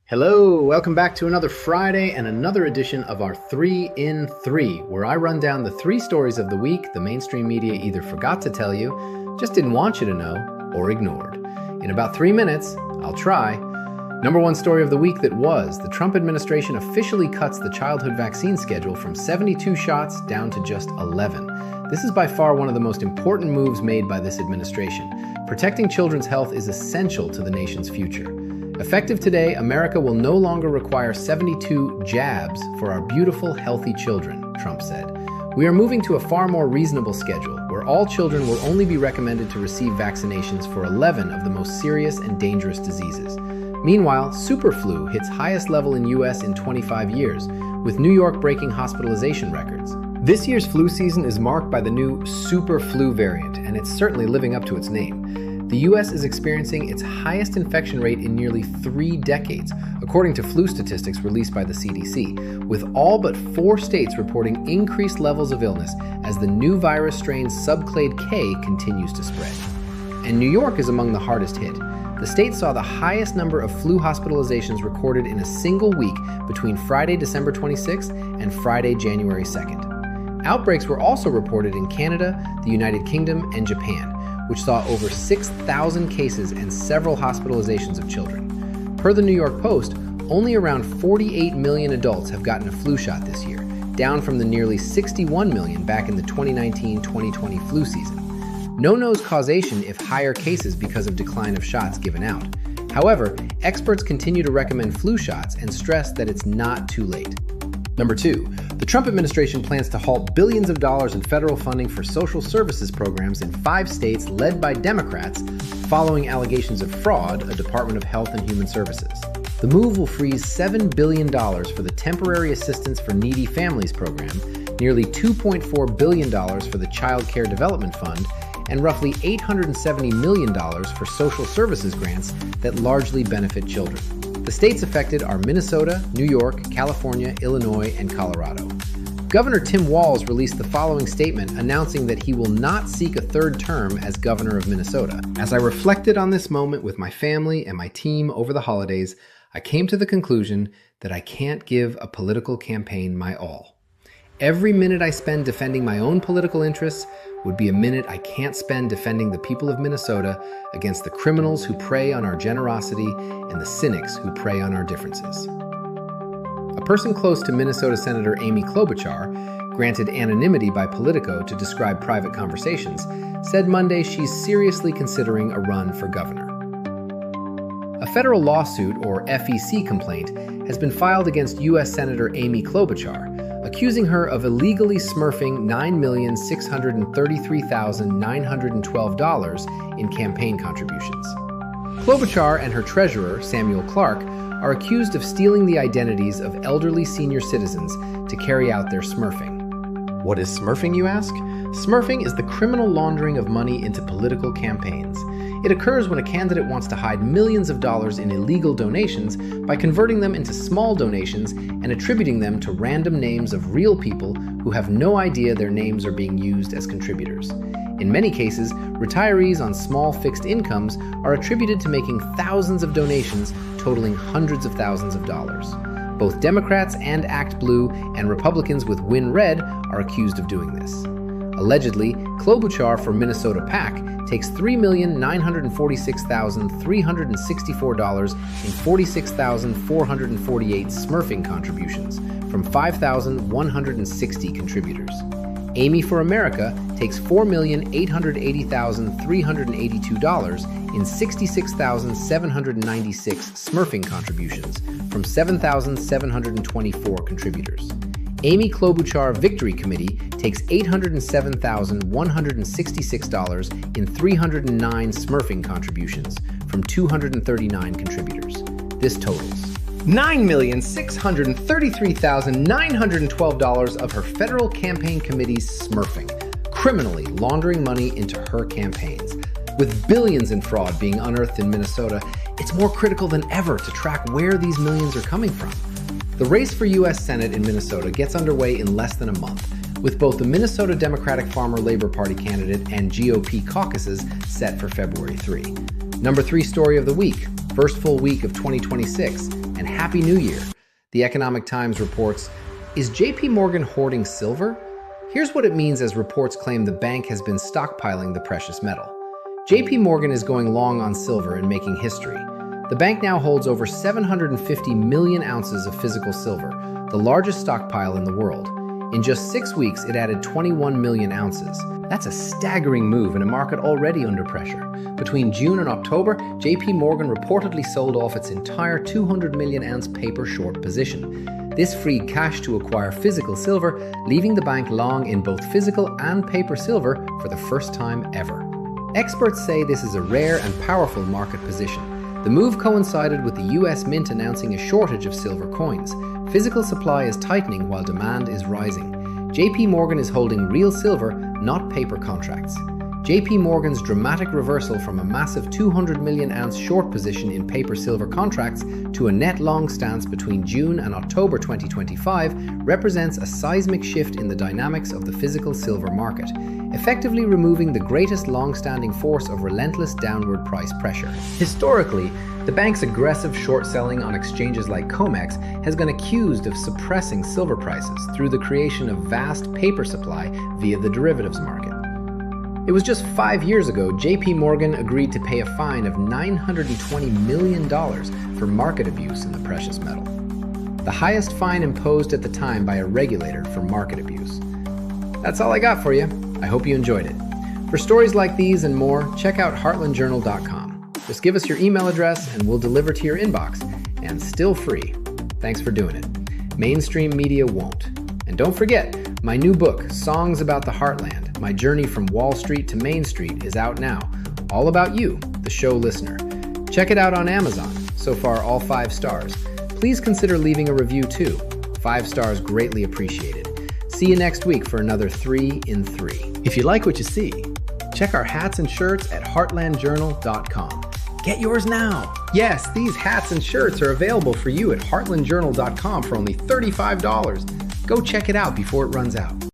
Hello, welcome back to another Friday and another edition of our 3 in 3, where I run down the 3 stories of the week the mainstream media either forgot to tell you, just didn't want you to know, or ignored. In about 3 minutes, I'll try. Number 1 story of the week that was, the Trump administration officially cuts the childhood vaccine schedule from 72 shots down to just 11. This is by far one of the most important moves made by this administration. Protecting children's health is essential to the nation's future. Effective today, America will no longer require 72 jabs for our beautiful, healthy children, Trump said. We are moving to a far more reasonable schedule, where all children will only be recommended to receive vaccinations for 11 of the most serious and dangerous diseases. Meanwhile, superflu hits highest level in U.S. in 25 years, with New York breaking hospitalization records. This year's flu season is marked by the new super flu variant, and it's certainly living up to its name. The U.S. is experiencing its highest infection rate in nearly 3 decades, according to flu statistics released by the CDC, with all but 4 states reporting increased levels of illness as the new virus strain subclade K continues to spread. And New York is among the hardest hit. The state saw the highest number of flu hospitalizations recorded in a single week between Friday, December 26th and Friday, January 2nd. Outbreaks were also reported in Canada, the United Kingdom, and Japan, which saw over 6,000 cases and several hospitalizations of children. Per the New York Post, only around 48 million adults have gotten a flu shot this year, down from the nearly 61 million back in the 2019-2020 flu season. No knows causation if higher cases because of decline of shots given out. However, experts continue to recommend flu shots and stress that it's not too late. Number 2, the Trump administration plans to halt billions of dollars in federal funding for social services programs in 5 states led by Democrats following allegations of fraud, a Department of Health and Human Services. The move will freeze $7 billion for the Temporary Assistance for Needy Families program, nearly $2.4 billion for the Child Care Development Fund, and roughly $870 million for social services grants that largely benefit children. The states affected are Minnesota, New York, California, Illinois, and Colorado. Governor Tim Walz released the following statement announcing that he will not seek a 3rd term as governor of Minnesota. As I reflected on this moment with my family and my team over the holidays, I came to the conclusion that I can't give a political campaign my all. Every minute I spend defending my own political interests would be a minute I can't spend defending the people of Minnesota against the criminals who prey on our generosity and the cynics who prey on our differences. A person close to Minnesota Senator Amy Klobuchar, granted anonymity by Politico to describe private conversations, said Monday she's seriously considering a run for governor. A federal lawsuit, or FEC complaint, has been filed against U.S. Senator Amy Klobuchar, accusing her of illegally smurfing $9,633,912 in campaign contributions. Klobuchar and her treasurer, Samuel Clark, are accused of stealing the identities of elderly senior citizens to carry out their smurfing. What is smurfing, you ask? Smurfing is the criminal laundering of money into political campaigns. It occurs when a candidate wants to hide millions of dollars in illegal donations by converting them into small donations and attributing them to random names of real people who have no idea their names are being used as contributors. In many cases, retirees on small fixed incomes are attributed to making thousands of donations totaling hundreds of thousands of dollars. Both Democrats and Act Blue and Republicans with Win Red are accused of doing this. Allegedly, Klobuchar for Minnesota PAC takes $3,946,364 in 46,448 smurfing contributions from 5,160 contributors. Amy for America takes $4,880,382 in 66,796 smurfing contributions from 7,724 contributors. Amy Klobuchar Victory Committee takes $807,166 in 309 smurfing contributions from 239 contributors. This totals $9,633,912 of her federal campaign committee's smurfing, criminally laundering money into her campaigns. With billions in fraud being unearthed in Minnesota, it's more critical than ever to track where these millions are coming from. The race for U.S. Senate in Minnesota gets underway in less than a month, with both the Minnesota Democratic Farmer Labor Party candidate and GOP caucuses set for February 3. Number 3 story of the week, first full week of 2026, and Happy New Year. The Economic Times reports, is JP Morgan hoarding silver? Here's what it means as reports claim the bank has been stockpiling the precious metal. JP Morgan is going long on silver and making history. The bank now holds over 750 million ounces of physical silver, the largest stockpile in the world. In just 6 weeks, it added 21 million ounces. That's a staggering move in a market already under pressure. Between June and October, JP Morgan reportedly sold off its entire 200 million ounce paper short position. This freed cash to acquire physical silver, leaving the bank long in both physical and paper silver for the first time ever. Experts say this is a rare and powerful market position. The move coincided with the US Mint announcing a shortage of silver coins. Physical supply is tightening while demand is rising. JP Morgan is holding real silver, not paper contracts. JP Morgan's dramatic reversal from a massive 200 million ounce short position in paper silver contracts to a net long stance between June and October 2025 represents a seismic shift in the dynamics of the physical silver market, effectively removing the greatest long-standing force of relentless downward price pressure. Historically, the bank's aggressive short selling on exchanges like COMEX has been accused of suppressing silver prices through the creation of vast paper supply via the derivatives market. It was just 5 years ago JP Morgan agreed to pay a fine of $920 million for market abuse in the precious metal, the highest fine imposed at the time by a regulator for market abuse. That's all I got for you. I hope you enjoyed it. For stories like these and more, check out heartlandjournal.com. Just give us your email address and we'll deliver to your inbox, and still free. Thanks for doing it. Mainstream media won't. And don't forget, my new book, Songs About the Heartland, My Journey from Wall Street to Main Street, is out now. All about you, the show listener. Check it out on Amazon. So far, all 5 stars. Please consider leaving a review too. 5 stars greatly appreciated. See you next week for another 3 in 3. If you like what you see, check our hats and shirts at heartlandjournal.com. Get yours now. Yes, these hats and shirts are available for you at heartlandjournal.com for only $35. Go check it out before it runs out.